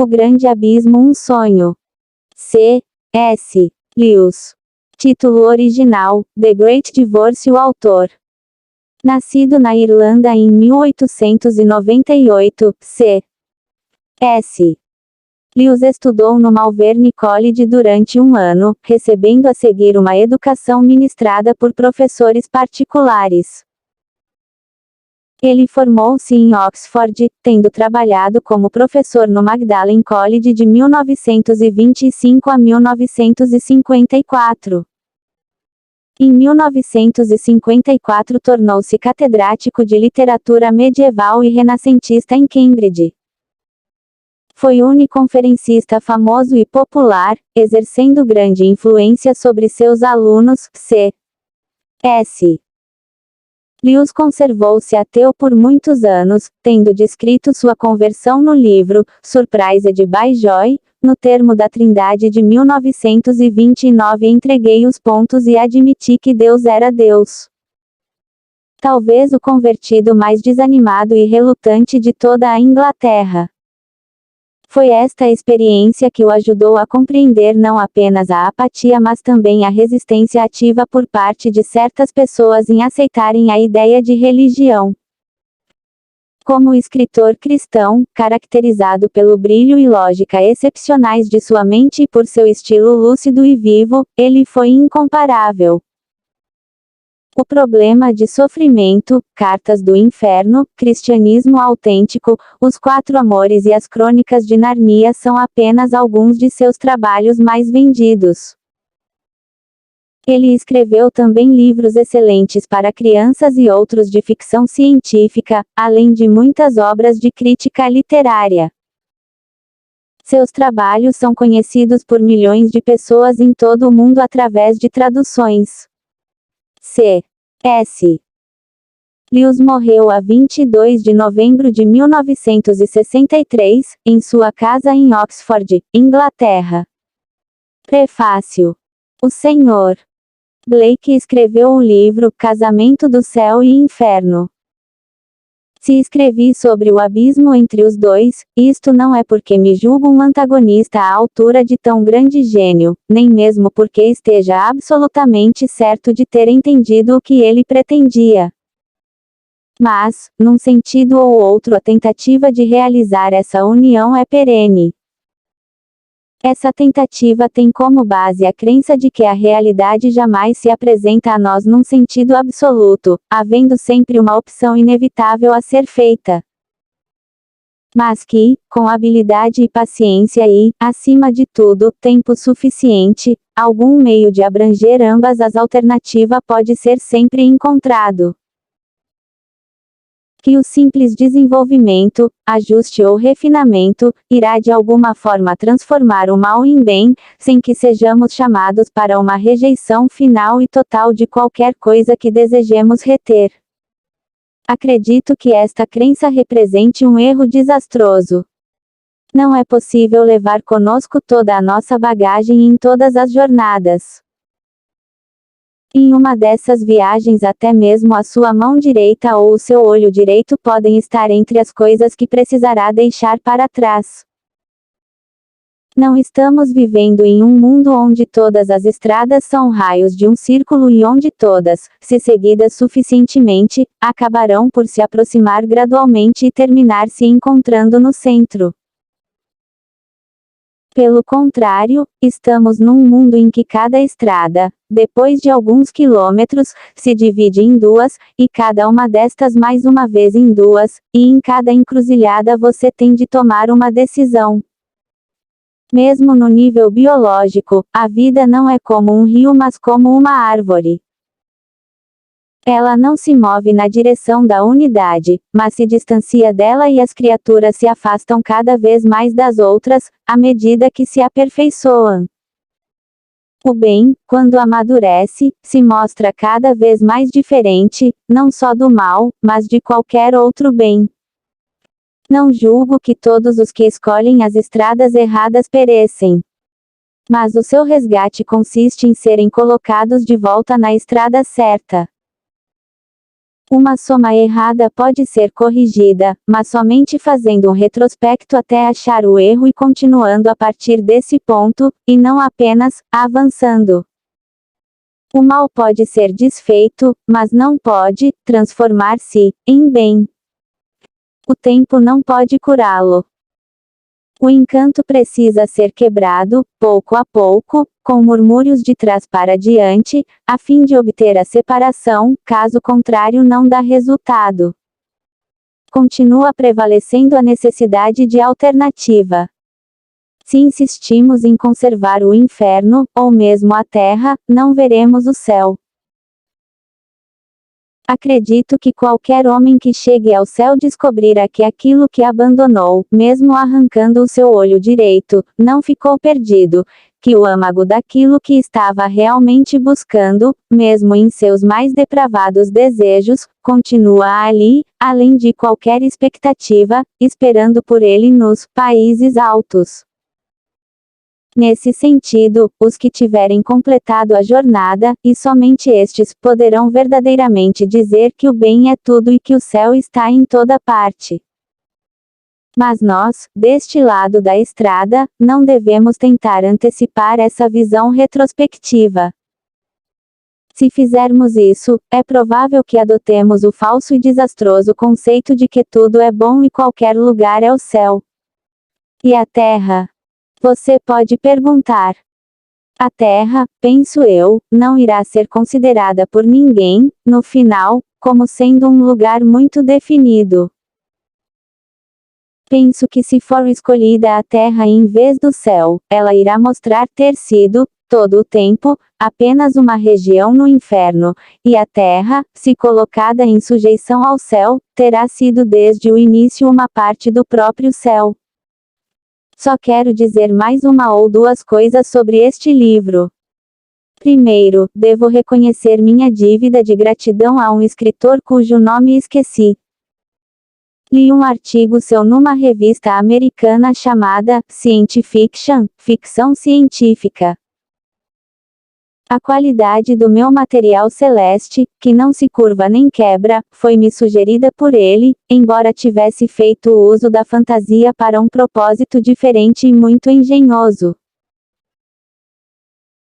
O Grande Abismo, um sonho. C. S. Lewis. Título original: The Great Divorce. O autor. Nascido na Irlanda em 1898, C. S. Lewis estudou no Malvern College durante um ano, recebendo a seguir uma educação ministrada por professores particulares. Ele formou-se em Oxford, tendo trabalhado como professor no Magdalen College de 1925 a 1954. Em 1954 tornou-se catedrático de literatura medieval e renascentista em Cambridge. Foi uniconferencista famoso e popular, exercendo grande influência sobre seus alunos. C. S. Lewis conservou-se ateu por muitos anos, tendo descrito sua conversão no livro Surprised by Joy, no termo da Trindade de 1929. Entreguei os pontos e admiti que Deus era Deus. Talvez o convertido mais desanimado e relutante de toda a Inglaterra. Foi esta experiência que o ajudou a compreender não apenas a apatia, mas também a resistência ativa por parte de certas pessoas em aceitarem a ideia de religião. Como escritor cristão, caracterizado pelo brilho e lógica excepcionais de sua mente e por seu estilo lúcido e vivo, ele foi incomparável. O Problema de Sofrimento, Cartas do Inferno, Cristianismo Autêntico, Os Quatro Amores e as Crônicas de Narnia são apenas alguns de seus trabalhos mais vendidos. Ele escreveu também livros excelentes para crianças e outros de ficção científica, além de muitas obras de crítica literária. Seus trabalhos são conhecidos por milhões de pessoas em todo o mundo através de traduções. C. S. Lewis morreu a 22 de novembro de 1963, em sua casa em Oxford, Inglaterra. Prefácio. O Sr. Blake escreveu o livro Casamento do Céu e Inferno. Se escrevi sobre o abismo entre os dois, isto não é porque me julgo um antagonista à altura de tão grande gênio, nem mesmo porque esteja absolutamente certo de ter entendido o que ele pretendia. Mas, num sentido ou outro, a tentativa de realizar essa união é perene. Essa tentativa tem como base a crença de que a realidade jamais se apresenta a nós num sentido absoluto, havendo sempre uma opção inevitável a ser feita. Mas que, com habilidade e paciência e, acima de tudo, tempo suficiente, algum meio de abranger ambas as alternativas pode ser sempre encontrado. Que o simples desenvolvimento, ajuste ou refinamento, irá de alguma forma transformar o mal em bem, sem que sejamos chamados para uma rejeição final e total de qualquer coisa que desejemos reter. Acredito que esta crença represente um erro desastroso. Não é possível levar conosco toda a nossa bagagem em todas as jornadas. Em uma dessas viagens, até mesmo a sua mão direita ou o seu olho direito podem estar entre as coisas que precisará deixar para trás. Não estamos vivendo em um mundo onde todas as estradas são raios de um círculo e onde todas, se seguidas suficientemente, acabarão por se aproximar gradualmente e terminar se encontrando no centro. Pelo contrário, estamos num mundo em que cada estrada, depois de alguns quilômetros, se divide em duas, e cada uma destas mais uma vez em duas, e em cada encruzilhada você tem de tomar uma decisão. Mesmo no nível biológico, a vida não é como um rio, mas como uma árvore. Ela não se move na direção da unidade, mas se distancia dela e as criaturas se afastam cada vez mais das outras, à medida que se aperfeiçoam. O bem, quando amadurece, se mostra cada vez mais diferente, não só do mal, mas de qualquer outro bem. Não julgo que todos os que escolhem as estradas erradas perecem. Mas o seu resgate consiste em serem colocados de volta na estrada certa. Uma soma errada pode ser corrigida, mas somente fazendo um retrospecto até achar o erro e continuando a partir desse ponto, e não apenas avançando. O mal pode ser desfeito, mas não pode transformar-se em bem. O tempo não pode curá-lo. O encanto precisa ser quebrado, pouco a pouco, com murmúrios de trás para diante, a fim de obter a separação, caso contrário não dá resultado. Continua prevalecendo a necessidade de alternativa. Se insistimos em conservar o inferno, ou mesmo a terra, não veremos o céu. Acredito que qualquer homem que chegue ao céu descobrirá que aquilo que abandonou, mesmo arrancando o seu olho direito, não ficou perdido, que o âmago daquilo que estava realmente buscando, mesmo em seus mais depravados desejos, continua ali, além de qualquer expectativa, esperando por ele nos países altos. Nesse sentido, os que tiverem completado a jornada, e somente estes, poderão verdadeiramente dizer que o bem é tudo e que o céu está em toda parte. Mas nós, deste lado da estrada, não devemos tentar antecipar essa visão retrospectiva. Se fizermos isso, é provável que adotemos o falso e desastroso conceito de que tudo é bom e qualquer lugar é o céu. E a terra? Você pode perguntar. A Terra, penso eu, não irá ser considerada por ninguém, no final, como sendo um lugar muito definido. Penso que se for escolhida a Terra em vez do céu, ela irá mostrar ter sido, todo o tempo, apenas uma região no inferno, e a Terra, se colocada em sujeição ao céu, terá sido desde o início uma parte do próprio céu. Só quero dizer mais uma ou duas coisas sobre este livro. Primeiro, devo reconhecer minha dívida de gratidão a um escritor cujo nome esqueci. Li um artigo seu numa revista americana chamada Science Fiction, ficção científica. A qualidade do meu material celeste, que não se curva nem quebra, foi-me sugerida por ele, embora tivesse feito uso da fantasia para um propósito diferente e muito engenhoso.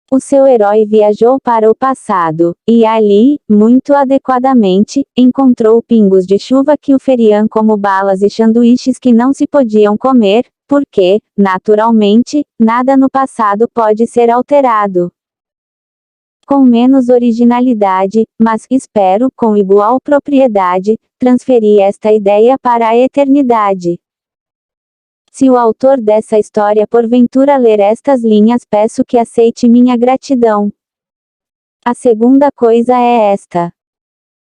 O seu herói viajou para o passado, e ali, muito adequadamente, encontrou pingos de chuva que o feriam como balas e sanduíches que não se podiam comer, porque, naturalmente, nada no passado pode ser alterado. Com menos originalidade, mas, espero, com igual propriedade, transferi esta ideia para a eternidade. Se o autor dessa história porventura ler estas linhas, peço que aceite minha gratidão. A segunda coisa é esta.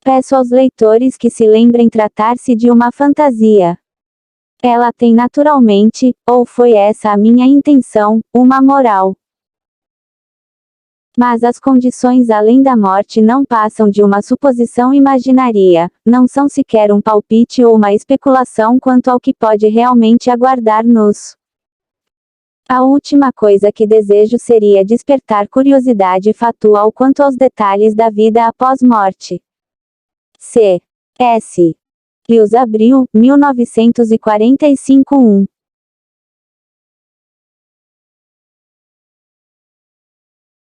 Peço aos leitores que se lembrem tratar-se de uma fantasia. Ela tem naturalmente, ou foi essa a minha intenção, uma moral. Mas as condições além da morte não passam de uma suposição imaginaria, não são sequer um palpite ou uma especulação quanto ao que pode realmente aguardar-nos. A última coisa que desejo seria despertar curiosidade fatual quanto aos detalhes da vida após morte. C. S. Rios, abril, 1945.